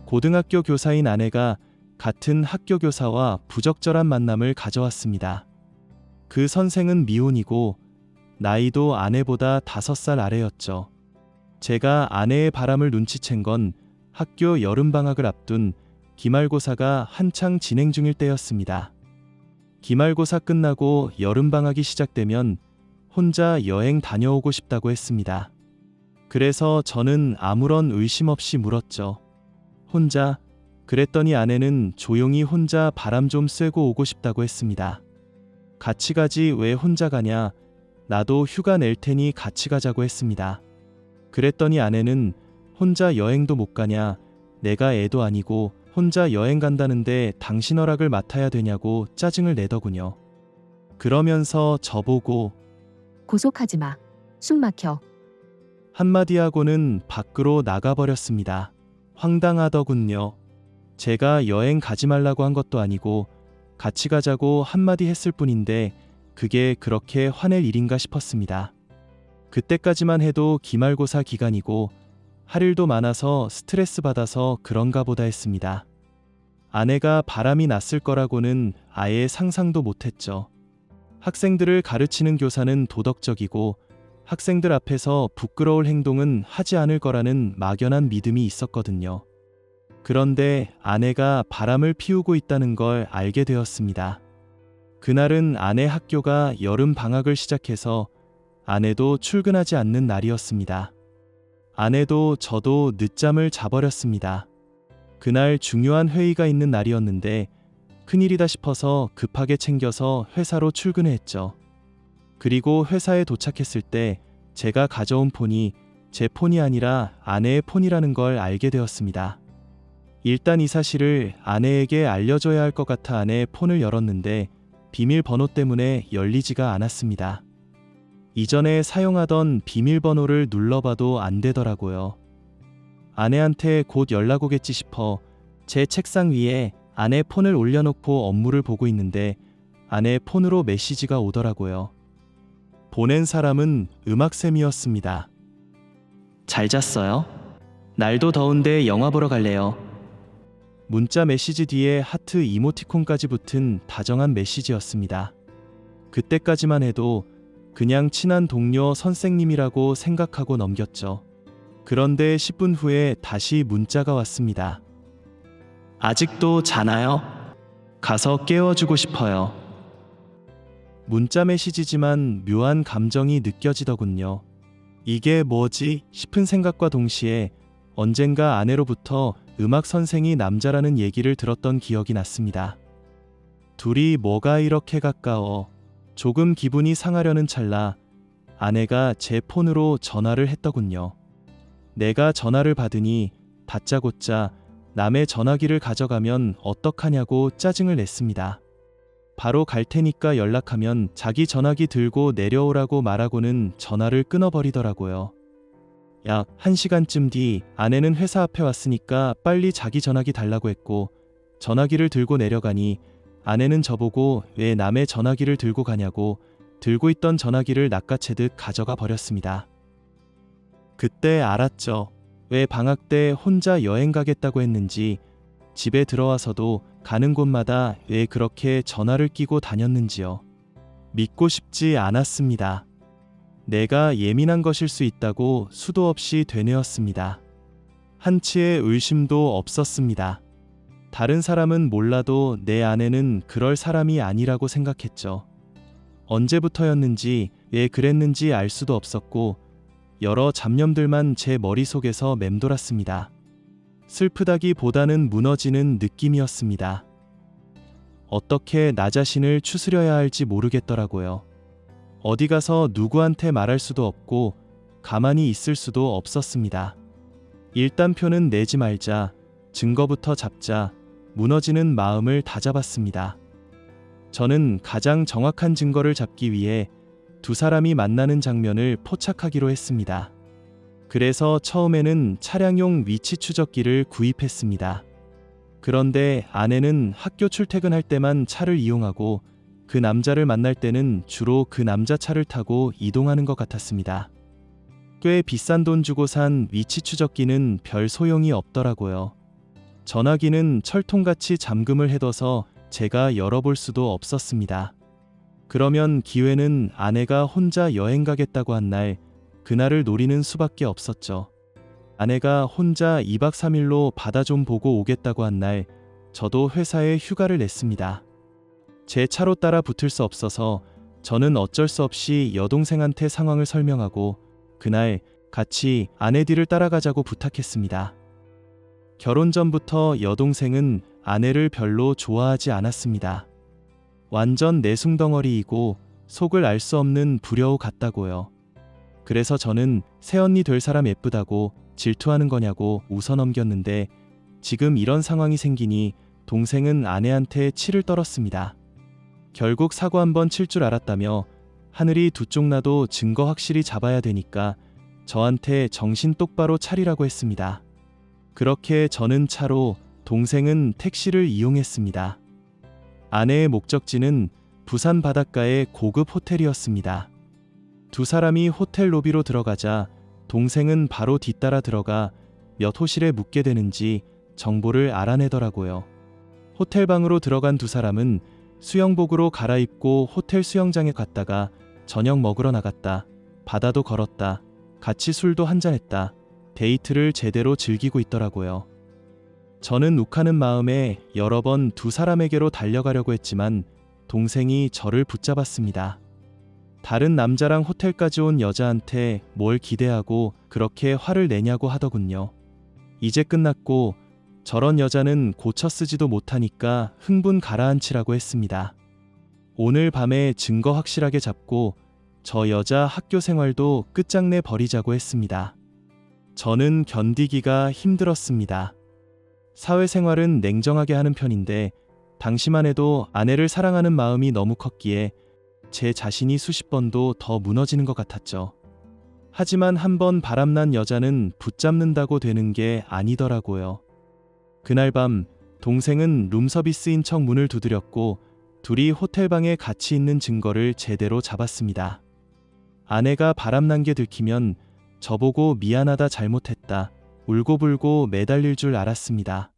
고등학교 교사인 아내가 같은 학교 교사와 부적절한 만남을 가져왔습니다. 그 선생은 미혼이고 나이도 아내보다 5살 아래였죠. 제가 아내의 바람을 눈치챈 건 학교 여름방학을 앞둔 기말고사가 한창 진행 중일 때였습니다. 기말고사 끝나고 여름방학이 시작되면 혼자 여행 다녀오고 싶다고 했습니다. 그래서 저는 아무런 의심 없이 물었죠. 혼자? 그랬더니 아내는 조용히 혼자 바람 좀 쐬고 오고 싶다고 했습니다. 같이 가지 왜 혼자 가냐? 나도 휴가 낼 테니 같이 가자고 했습니다. 그랬더니 아내는 혼자 여행도 못 가냐? 내가 애도 아니고 혼자 여행 간다는데 당신 허락을 맡아야 되냐고 짜증을 내더군요. 그러면서 저보고 고속하지 마. 숨 막혀. 한마디 하고는 밖으로 나가버렸습니다. 황당하더군요. 제가 여행 가지 말라고 한 것도 아니고 같이 가자고 한마디 했을 뿐인데 그게 그렇게 화낼 일인가 싶었습니다. 그때까지만 해도 기말고사 기간이고 할 일도 많아서 스트레스 받아서 그런가 보다 했습니다. 아내가 바람이 났을 거라고는 아예 상상도 못했죠. 학생들을 가르치는 교사는 도덕적이고 학생들 앞에서 부끄러울 행동은 하지 않을 거라는 막연한 믿음이 있었거든요. 그런데 아내가 바람을 피우고 있다는 걸 알게 되었습니다. 그날은 아내 학교가 여름 방학을 시작해서 아내도 출근하지 않는 날이었습니다. 아내도 저도 늦잠을 자버렸습니다. 그날 중요한 회의가 있는 날이었는데 큰일이다 싶어서 급하게 챙겨서 회사로 출근했죠. 그리고 회사에 도착했을 때 제가 가져온 폰이 제 폰이 아니라 아내의 폰이라는 걸 알게 되었습니다. 일단 이 사실을 아내에게 알려줘야 할 것 같아 아내의 폰을 열었는데 비밀번호 때문에 열리지가 않았습니다. 이전에 사용하던 비밀번호를 눌러봐도 안 되더라고요. 아내한테 곧 연락 오겠지 싶어 제 책상 위에 아내 폰을 올려놓고 업무를 보고 있는데 아내 폰으로 메시지가 오더라고요. 보낸 사람은 음악쌤이었습니다. 잘 잤어요? 날도 더운데 영화 보러 갈래요. 문자 메시지 뒤에 하트 이모티콘까지 붙은 다정한 메시지였습니다. 그때까지만 해도 그냥 친한 동료 선생님이라고 생각하고 넘겼죠. 그런데 10분 후에 다시 문자가 왔습니다. 아직도 자나요? 가서 깨워주고 싶어요. 문자 메시지지만 묘한 감정이 느껴지더군요. 이게 뭐지 싶은 생각과 동시에 언젠가 아내로부터 음악 선생이 남자라는 얘기를 들었던 기억이 났습니다. 둘이 뭐가 이렇게 가까워? 조금 기분이 상하려는 찰나 아내가 제 폰으로 전화를 했더군요. 내가 전화를 받으니 다짜고짜 남의 전화기를 가져가면 어떡하냐고 짜증을 냈습니다. 바로 갈 테니까 연락하면 자기 전화기 들고 내려오라고 말하고는 전화를 끊어버리더라고요. 약 1시간쯤 뒤 아내는 회사 앞에 왔으니까 빨리 자기 전화기 달라고 했고 전화기를 들고 내려가니 아내는 저보고 왜 남의 전화기를 들고 가냐고 들고 있던 전화기를 낚아채듯 가져가 버렸습니다. 그때 알았죠. 왜 방학 때 혼자 여행 가겠다고 했는지, 집에 들어와서도 가는 곳마다 왜 그렇게 전화를 끼고 다녔는지요. 믿고 싶지 않았습니다. 내가 예민한 것일 수 있다고 수도 없이 되뇌었습니다. 한치의 의심도 없었습니다. 다른 사람은 몰라도 내 아내는 그럴 사람이 아니라고 생각했죠. 언제부터였는지 왜 그랬는지 알 수도 없었고 여러 잡념들만 제 머릿속에서 맴돌았습니다. 슬프다기보다는 무너지는 느낌이었습니다. 어떻게 나 자신을 추스려야 할지 모르겠더라고요. 어디 가서 누구한테 말할 수도 없고 가만히 있을 수도 없었습니다. 일단표는 내지 말자, 증거부터 잡자, 무너지는 마음을 다잡았습니다. 저는 가장 정확한 증거를 잡기 위해 두 사람이 만나는 장면을 포착하기로 했습니다. 그래서 처음에는 차량용 위치 추적기를 구입했습니다. 그런데 아내는 학교 출퇴근할 때만 차를 이용하고 그 남자를 만날 때는 주로 그 남자 차를 타고 이동하는 것 같았습니다. 꽤 비싼 돈 주고 산 위치 추적기는 별 소용이 없더라고요. 전화기는 철통같이 잠금을 해둬서 제가 열어볼 수도 없었습니다. 그러면 기회는 아내가 혼자 여행 가겠다고 한 날, 그날을 노리는 수밖에 없었죠. 아내가 혼자 2박 3일로 바다 좀 보고 오겠다고 한 날, 저도 회사에 휴가를 냈습니다. 제 차로 따라 붙을 수 없어서 저는 어쩔 수 없이 여동생한테 상황을 설명하고 그날 같이 아내 뒤를 따라가자고 부탁했습니다. 결혼 전부터 여동생은 아내를 별로 좋아하지 않았습니다. 완전 내숭덩어리이고 속을 알 수 없는 불효 같다고요. 그래서 저는 새언니 될 사람 예쁘다고 질투하는 거냐고 웃어넘겼는데 지금 이런 상황이 생기니 동생은 아내한테 치를 떨었습니다. 결국 사고 한번 칠 줄 알았다며 하늘이 두 쪽 나도 증거 확실히 잡아야 되니까 저한테 정신 똑바로 차리라고 했습니다. 그렇게 저는 차로, 동생은 택시를 이용했습니다. 아내의 목적지는 부산 바닷가의 고급 호텔이었습니다. 두 사람이 호텔 로비로 들어가자 동생은 바로 뒤따라 들어가 몇 호실에 묵게 되는지 정보를 알아내더라고요. 호텔 방으로 들어간 두 사람은 수영복으로 갈아입고 호텔 수영장에 갔다가 저녁 먹으러 나갔다. 바다도 걸었다. 같이 술도 한잔했다. 데이트를 제대로 즐기고 있더라고요. 저는 욱하는 마음에 여러 번 두 사람에게로 달려가려고 했지만 동생이 저를 붙잡았습니다. 다른 남자랑 호텔까지 온 여자한테 뭘 기대하고 그렇게 화를 내냐고 하더군요. 이제 끝났고 저런 여자는 고쳐 쓰지도 못하니까 흥분 가라앉히라고 했습니다. 오늘 밤에 증거 확실하게 잡고 저 여자 학교 생활도 끝장내 버리자고 했습니다. 저는 견디기가 힘들었습니다. 사회생활은 냉정하게 하는 편인데 당시만 해도 아내를 사랑하는 마음이 너무 컸기에 제 자신이 수십 번도 더 무너지는 것 같았죠. 하지만 한번 바람난 여자는 붙잡는다고 되는 게 아니더라고요. 그날 밤 동생은 룸서비스인 척 문을 두드렸고 둘이 호텔방에 같이 있는 증거를 제대로 잡았습니다. 아내가 바람난 게 들키면 저보고 미안하다 잘못했다 울고불고 매달릴 줄 알았습니다.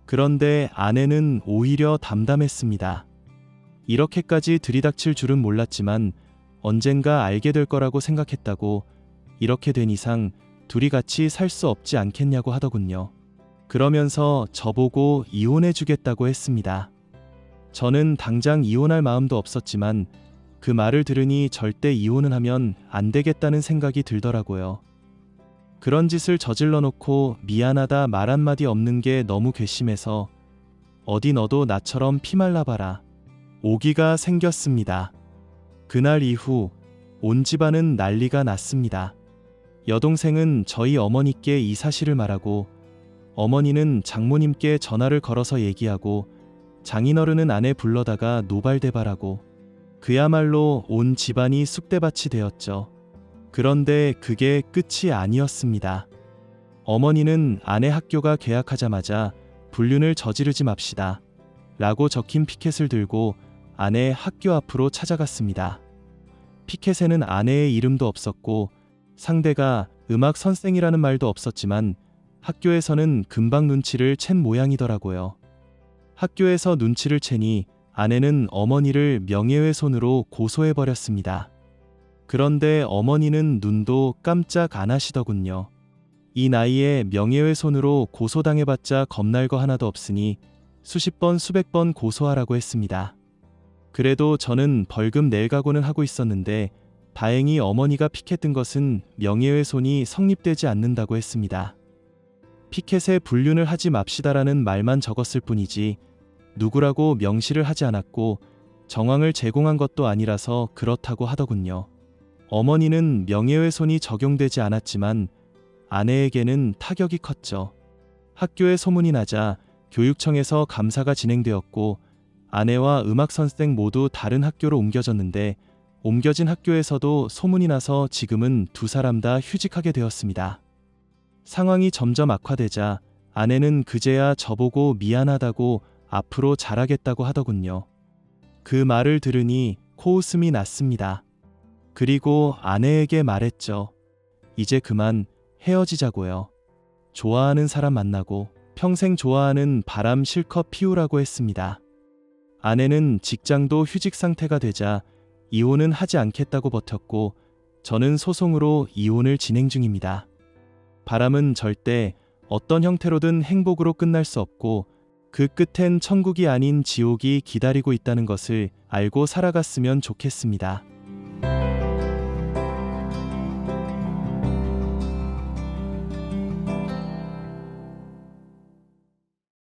그런데 아내는 오히려 담담했습니다. 이렇게까지 들이닥칠 줄은 몰랐지만 언젠가 알게 될 거라고 생각했다고 이렇게 된 이상 둘이 같이 살 수 없지 않겠냐고 하더군요. 그러면서 저보고 이혼해 주겠다고 했습니다. 저는 당장 이혼할 마음도 없었지만 그 말을 들으니 절대 이혼은 하면 안 되겠다는 생각이 들더라고요. 그런 짓을 저질러 놓고 미안하다 말 한마디 없는 게 너무 괘씸해서 어디 너도 나처럼 피말라봐라. 오기가 생겼습니다. 그날 이후 온 집안은 난리가 났습니다. 여동생은 저희 어머니께 이 사실을 말하고 어머니는 장모님께 전화를 걸어서 얘기하고 장인어른은 아내 불러다가 노발대발하고 그야말로 온 집안이 쑥대밭이 되었죠. 그런데 그게 끝이 아니었습니다. 어머니는 아내 학교가 개학하자마자 불륜을 저지르지 맙시다 라고 적힌 피켓을 들고 아내 학교 앞으로 찾아갔습니다. 피켓에는 아내의 이름도 없었고 상대가 음악 선생이라는 말도 없었지만 학교에서는 금방 눈치를 챈 모양이더라고요. 학교에서 눈치를 채니 아내는 어머니를 명예훼손으로 고소해버렸습니다. 그런데 어머니는 눈도 깜짝 안 하시더군요. 이 나이에 명예훼손으로 고소당해봤자 겁날 거 하나도 없으니 수십 번 수백 번 고소하라고 했습니다. 그래도 저는 벌금 낼 각오는 하고 있었는데 다행히 어머니가 피켓 든 것은 명예훼손이 성립되지 않는다고 했습니다. 피켓에 불륜을 하지 맙시다라는 말만 적었을 뿐이지 누구라고 명시를 하지 않았고 정황을 제공한 것도 아니라서 그렇다고 하더군요. 어머니는 명예훼손이 적용되지 않았지만 아내에게는 타격이 컸죠. 학교에 소문이 나자 교육청에서 감사가 진행되었고 아내와 음악 선생 모두 다른 학교로 옮겨졌는데 옮겨진 학교에서도 소문이 나서 지금은 두 사람 다 휴직하게 되었습니다. 상황이 점점 악화되자 아내는 그제야 저보고 미안하다고 앞으로 잘하겠다고 하더군요. 그 말을 들으니 코웃음이 났습니다. 그리고 아내에게 말했죠. 이제 그만 헤어지자고요. 좋아하는 사람 만나고 평생 좋아하는 바람 실컷 피우라고 했습니다. 아내는 직장도 휴직 상태가 되자 이혼은 하지 않겠다고 버텼고 저는 소송으로 이혼을 진행 중입니다. 바람은 절대 어떤 형태로든 행복으로 끝날 수 없고 그 끝엔 천국이 아닌 지옥이 기다리고 있다는 것을 알고 살아갔으면 좋겠습니다.